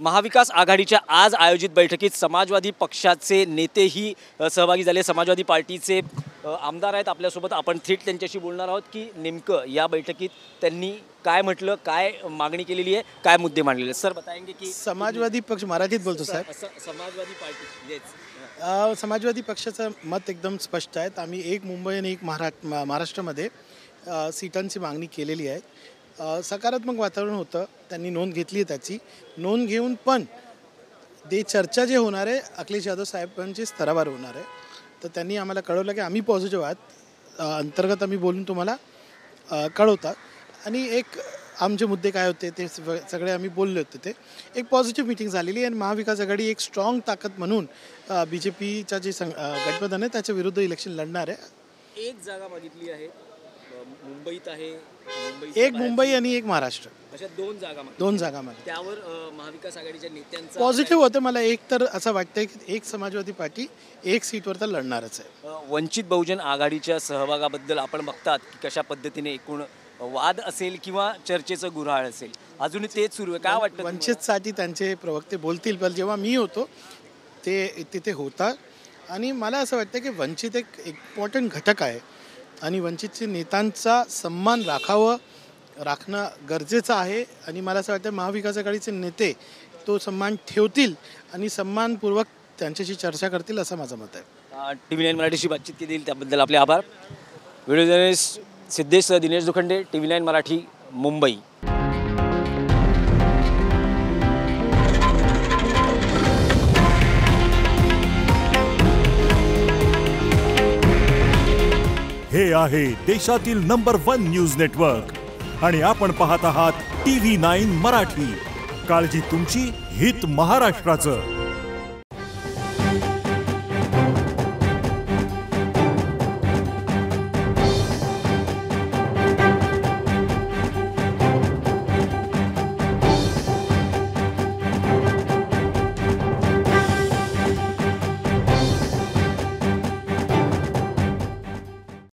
महाविकास आघाडीच्या आज आयोजित बैठकीत समाजवादी पक्षाचे नेतेही सहभागी झाले। समाजवादी पार्टीचे आमदार आहेत आपल्यासोबत। आपण थेट त्यांच्याशी बोलणार आहोत की नेमकं या बैठकीत त्यांनी काय म्हटलं, काय मागणी केलेली आहे, काय मुद्दे मांडलेले। सर बताएंगे की समाजवादी पक्ष मराठीत बोलतो साहेब। समाजवादी पार्टी समाजवादी पक्षाचं मत एकदम स्पष्ट आहे। आम्ही एक मुंबई आणि एक महाराष्ट्रामध्ये सीटांची मागणी केलेली आहे। सकारात्मक वातावरण होतं, त्यांनी नोंद घेतली आहे। त्याची नोंद घेऊन पण चर्चा जे होणार आहे अखिलेश यादव साहेबांच्या स्तरावर होणार आहे। तर त्यांनी आम्हाला कळवलं की आम्ही पॉझिटिव्ह आहात, अंतर्गत आम्ही बोलून तुम्हाला कळवतात। आणि एक आमचे मुद्दे काय होते ते सगळे आम्ही बोलले होते। ते एक पॉझिटिव्ह मीटिंग झालेली आहे आणि महाविकास आघाडी एक स्ट्रॉंग ताकद म्हणून BJPचा जे गठबंधन आहे त्याच्या विरुद्ध इलेक्शन लढणार आहे। एक जागा मागितली आहे, मुंबईत आहे, एक मुंबई आणि एक महाराष्ट्र, अशा दोन जागा त्यावर महाविकास आघाडीच्या नेत्यांचा पॉझिटिव्ह होतं। मला एक तर असं वाटतंय की एक समाजवादी पार्टी एक सीटवर तर लढणारच आहे। वंचित बहुजन आघाडीच्या सहभागाबद्दल आपण बघतात की कशा पद्धतीने एकूण वाद असेल किंवा चर्चेचं गुऱ्हाळ असेल, अजून तेच सुरू आहे। काय वाटतं वंचितसाठी त्यांचे प्रवक्ते बोलतील, पण जेव्हा मी होतो ते तिथे होता आणि मला असं वाटतं की वंचित एक इम्पॉर्टंट घटक आहे आणि वंचितच्या नेत्यांचा सन्मान राखणं गरजेचं आहे। आणि मला असं वाटतं महाविकास आघाडीचे नेते तो सन्मान ठेवतील आणि सन्मानपूर्वक त्यांच्याशी चर्चा करतील असं माझं मत आहे। TV9 मराठीशी बातचीत केली त्याबद्दल आपले आभार। Video journalist Siddhesh Dinesh Dukhande, TV9 Marathi, Mumbai. हे आहे देशातील नंबर 1 न्यूज नेटवर्क आणि आपण पाहत आहात TV9 मराठी। काळजी तुमची, हित महाराष्ट्राचं।